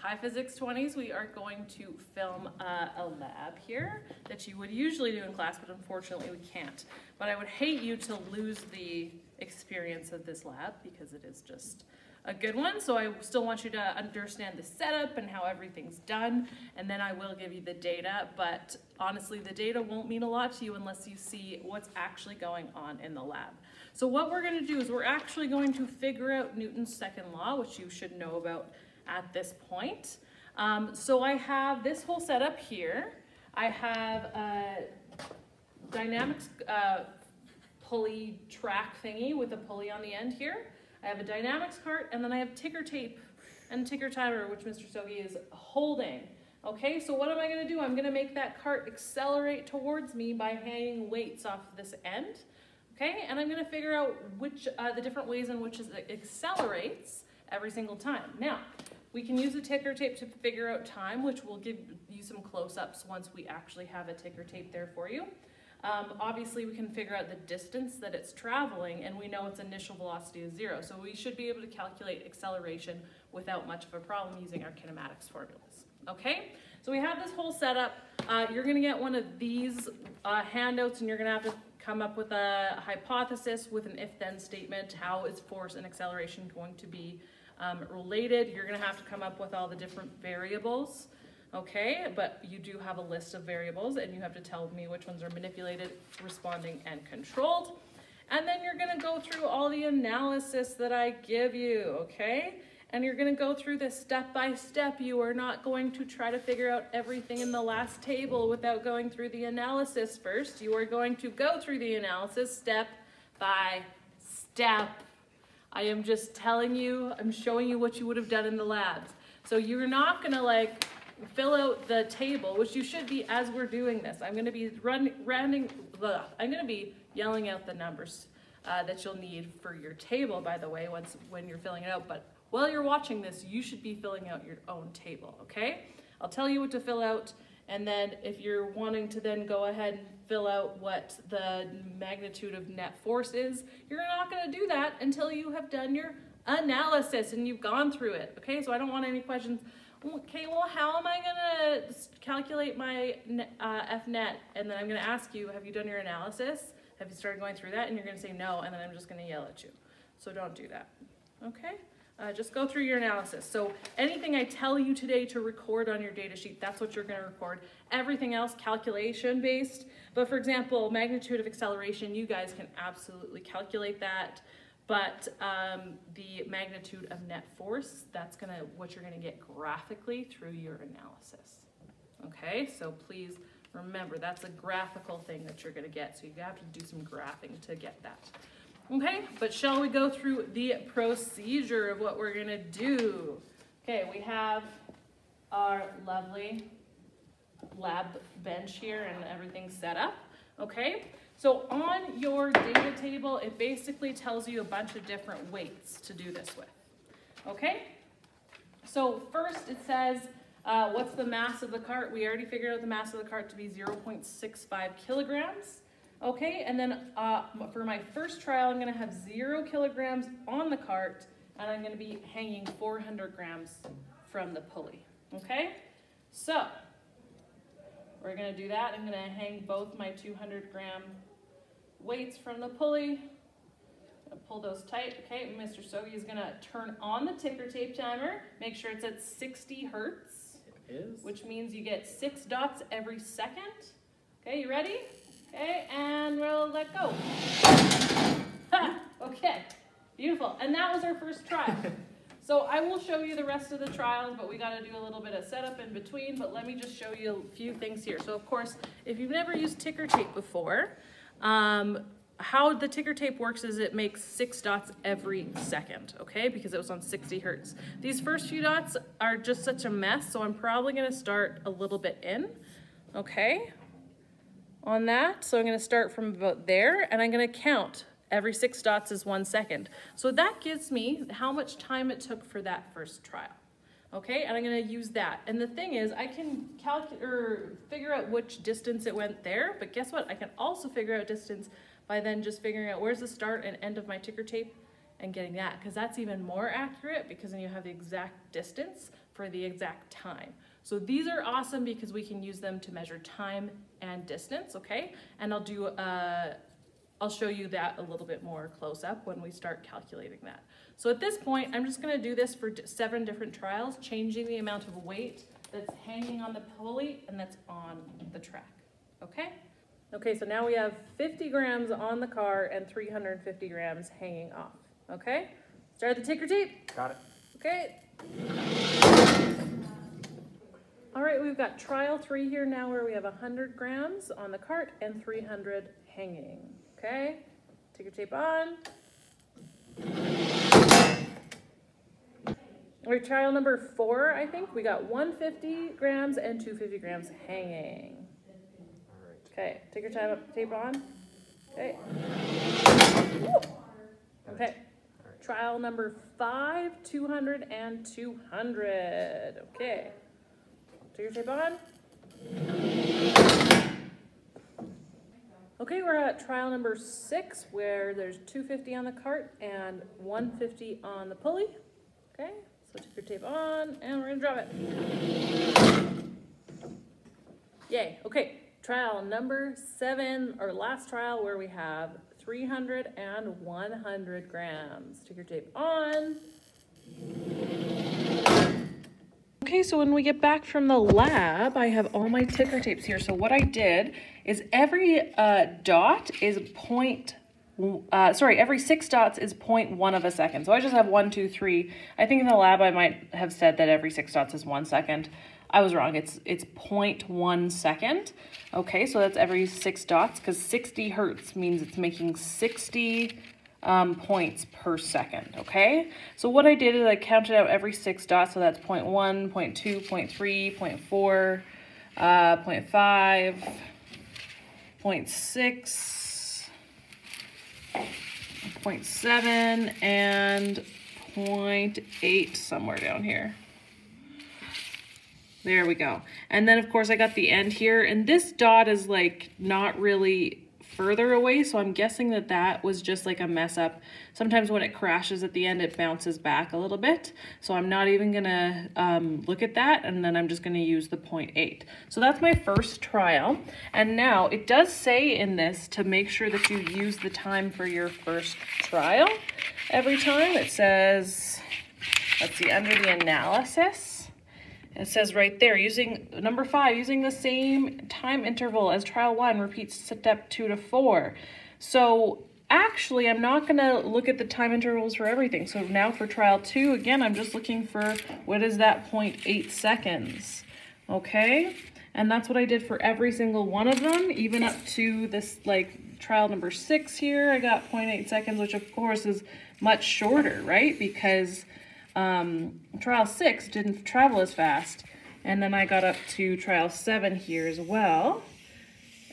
Hi Physics 20s, we are going to film a lab here that you would usually do in class, but unfortunately we can't. But I would hate you to lose the experience of this lab because it is just a good one. So I still want you to understand the setup and how everything's done, and then I will give you the data, but honestly the data won't mean a lot to you unless you see what's actually going on in the lab. So what we're going to do is we're actually going to figure out Newton's second law, which you should know about at this point. So I have this whole setup here. I have a dynamics pulley track thingy with a pulley on the end here. I have a dynamics cart, and then I have ticker tape and ticker timer, which Mr. Stogie is holding. Okay, so what am I going to do? I'm going to make that cart accelerate towards me by hanging weights off this end. Okay, and I'm going to figure out which the different ways in which it accelerates every single time. Now, we can use a ticker tape to figure out time, which will give you some close-ups once we actually have a ticker tape there for you. Obviously, we can figure out the distance that it's traveling, and we know its initial velocity is 0. So we should be able to calculate acceleration without much of a problem using our kinematics formulas. Okay, so we have this whole setup. You're going to get one of these handouts, and you're going to have to come up with a hypothesis with an if-then statement. How is force and acceleration going to be related? You're going to have to come up with all the different variables. Okay, but you do have a list of variables, and you have to tell me which ones are manipulated, responding, and controlled. And then you're going to go through all the analysis that I give you, okay? And you're going to go through this step by step. You are not going to try to figure out everything in the last table without going through the analysis first. You are going to go through the analysis step by step. I am just telling you, I'm showing you what you would have done in the labs. So you're not going to like fill out the table, which you should be as we're doing this. I'm going to be I'm going to be yelling out the numbers that you'll need for your table, by the way, when you're filling it out. But while you're watching this, you should be filling out your own table, okay? I'll tell you what to fill out, and then if you're wanting to then go ahead and fill out what the magnitude of net force is, you're not going to do that until you have done your analysis and you've gone through it, okay? So I don't want any questions. Okay, well, how am I going to calculate my F net? And then I'm going to ask you, have you done your analysis? Have you started going through that? And you're going to say no, and then I'm just going to yell at you. So don't do that, okay? Just go through your analysis. So anything I tell you today to record on your data sheet, that's what you're going to record. Everything else, calculation based. But for example, magnitude of acceleration, you guys can absolutely calculate that. But the magnitude of net force, that's what you're gonna get graphically through your analysis. Okay, so please remember, that's a graphical thing that you're gonna get. So you have to do some graphing to get that. Okay, but shall we go through the procedure of what we're gonna do? Okay, we have our lovely lab bench here and everything set up, okay? So on your data table, it basically tells you a bunch of different weights to do this with, okay? So first it says, what's the mass of the cart? We already figured out the mass of the cart to be 0.65 kilograms, okay? And then for my first trial, I'm gonna have 0 kilograms on the cart, and I'm gonna be hanging 400 grams from the pulley, okay? So we're gonna do that. I'm gonna hang both my 200-gram weights from the pulley. Pull those tight. Okay, Mr. Stogie is gonna turn on the ticker tape timer. Make sure it's at 60 hertz. It is. Which means you get 6 dots every second. Okay, you ready? Okay, and we'll let go. Ha! Okay, beautiful. And that was our first trial. So I will show you the rest of the trials, but we got to do a little bit of setup in between. But let me just show you a few things here. So of course, if you've never used ticker tape before, how the ticker tape works is it makes 6 dots every second, okay? Because it was on 60 hertz. These first few dots are just such a mess, so I'm probably going to start a little bit in, okay? On that, so I'm going to start from about there, and I'm going to count. Every 6 dots is 1 second. So that gives me how much time it took for that first trial. Okay, and I'm gonna use that. And the thing is, I can calculate or figure out which distance it went there, but guess what? I can also figure out distance by then just figuring out where's the start and end of my ticker tape and getting that, because that's even more accurate because then you have the exact distance. for the exact time. So these are awesome because we can use them to measure time and distance, okay? And I'll show you that a little bit more close up when we start calculating that. So at this point, I'm just gonna do this for 7 different trials, changing the amount of weight that's hanging on the pulley and that's on the track, okay? Okay, so now we have 50 grams on the car and 350 grams hanging off, okay? Start the ticker tape. Got it. Okay. All right, we've got trial 3 here now where we have 100 grams on the cart and 300 hanging, okay? Ticker tape on. All right, trial number 4, I think. We got 150 grams and 250 grams hanging. All right. Okay, ticker tape on. Okay. Okay. Trial number 5, 200 and 200. Okay. Ticker tape on. Okay, we're at trial number 6 where there's 250 on the cart and 150 on the pulley. Okay, so ticker tape on and we're gonna drop it. Yay, okay. Trial number 7, or last trial, where we have 300 and 100 grams. Ticker tape on. Okay, so when we get back from the lab, I have all my ticker tapes here. So what I did is every dot is every 6 dots is 0.1 of a second. So I just have 1, 2, 3. I think in the lab I might have said that every 6 dots is 1 second. I was wrong. It's 0.1 second. Okay, so that's every 6 dots because 60 hertz means it's making 60 points per second. Okay, so what I did is I counted out every 6 dots. So that's 0.1, 0.2, 0.3, 0.4, 0.5, 0.6, 0.7, and 0.8 somewhere down here. There we go. And then of course I got the end here, and this dot is like not really further away, so I'm guessing that that was just like a mess up. Sometimes when it crashes at the end, it bounces back a little bit. So I'm not even gonna look at that, and then I'm just gonna use the 0.8. So that's my first trial. And now it does say in this to make sure that you use the time for your first trial every time. It says, let's see, under the analysis, it says right there, using number 5, using the same time interval as trial 1, repeat step 2 to 4. So actually, I'm not gonna look at the time intervals for everything. So now for trial 2, again, I'm just looking for what is that 0.8 seconds, okay? And that's what I did for every single one of them, even up to this like trial number 6 here. I got 0.8 seconds, which of course is much shorter, right? Because trial 6 didn't travel as fast, and then I got up to trial 7 here as well,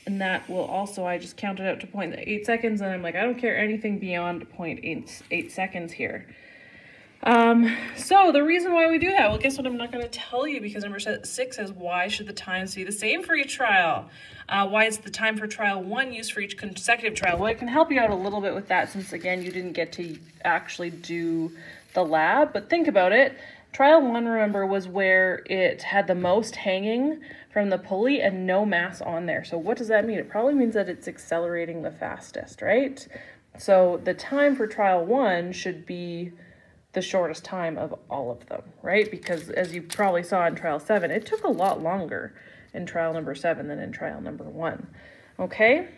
and that will also, I just counted out to 0.8 seconds, and I'm like, I don't care anything beyond 0.8 seconds here. So the reason why we do that, well, guess what? I'm not going to tell you, because number 6 is why should the times be the same for each trial? Why is the time for trial 1 used for each consecutive trial? Well, I can help you out a little bit with that, since again you didn't get to actually do the lab, but think about it. Trial 1, remember, was where it had the most hanging from the pulley and no mass on there. So what does that mean? It probably means that it's accelerating the fastest, right? So the time for trial 1 should be the shortest time of all of them, right? Because as you probably saw in trial 7, it took a lot longer in trial number 7 than in trial number 1, okay?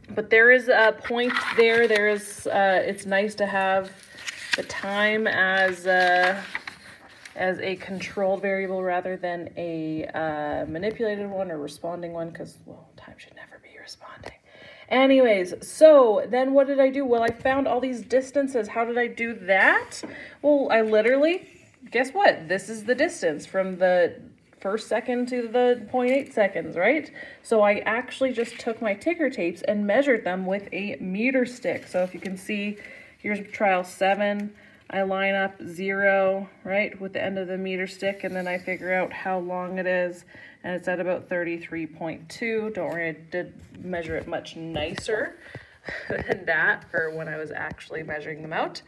But there is a point there. There is, it's nice to have the time as a controlled variable rather than a manipulated one or responding one, because, well, time should never be responding. Anyways, so then what did I do? Well, I found all these distances. How did I do that? Well, I literally, guess what? This is the distance from the first second to the 0.8 seconds, right? So I actually just took my ticker tapes and measured them with a meter stick. So if you can see, here's trial 7. I line up 0, right, with the end of the meter stick, and then I figure out how long it is, and it's at about 33.2. Don't worry, I did measure it much nicer than that for when I was actually measuring them out.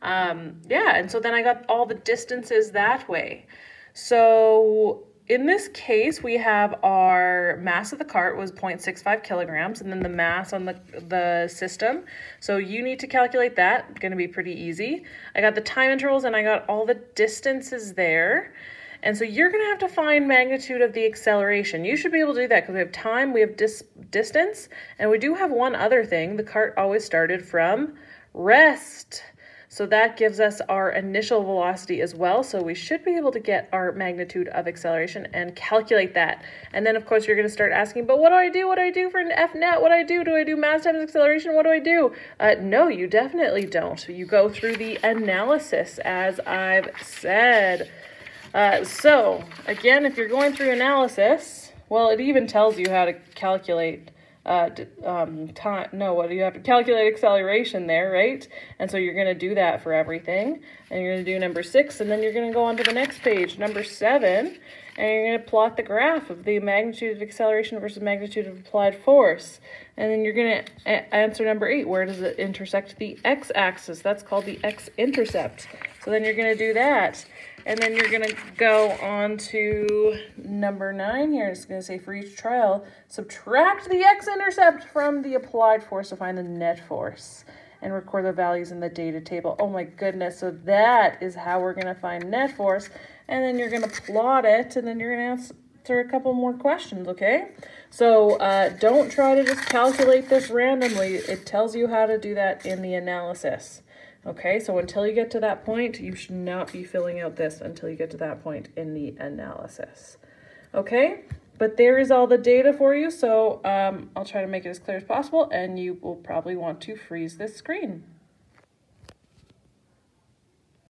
Yeah, and so then I got all the distances that way. So in this case, we have our mass of the cart was 0.65 kilograms, and then the mass on the system. So you need to calculate that. Going to be pretty easy. I got the time intervals, and I got all the distances there. And so you're going to have to find magnitude of the acceleration. You should be able to do that because we have time, we have distance, and we do have one other thing. The cart always started from rest. So that gives us our initial velocity as well. So we should be able to get our magnitude of acceleration and calculate that. And then of course you're going to start asking, but what do I do? What do I do for an FNet? What do I do? Do I do mass times acceleration? What do I do? No, you definitely don't. You go through the analysis as I've said. So again, if you're going through analysis, well, it even tells you how to calculate you have to calculate acceleration there, right? And so you're going to do that for everything. And you're going to do number 6, and then you're going to go on to the next page, number 7, and you're going to plot the graph of the magnitude of acceleration versus magnitude of applied force. And then you're going to answer number 8, where does it intersect the x-axis? That's called the x-intercept. So then you're going to do that. And then you're going to go on to number 9 here. It's going to say for each trial, subtract the x-intercept from the applied force to find the net force and record the values in the data table. Oh my goodness. So that is how we're going to find net force. And then you're going to plot it, and then you're going to answer a couple more questions, okay? So don't try to just calculate this randomly. It tells you how to do that in the analysis. Okay, so until you get to that point, you should not be filling out this until you get to that point in the analysis. Okay, but there is all the data for you, so I'll try to make it as clear as possible, and you will probably want to freeze this screen.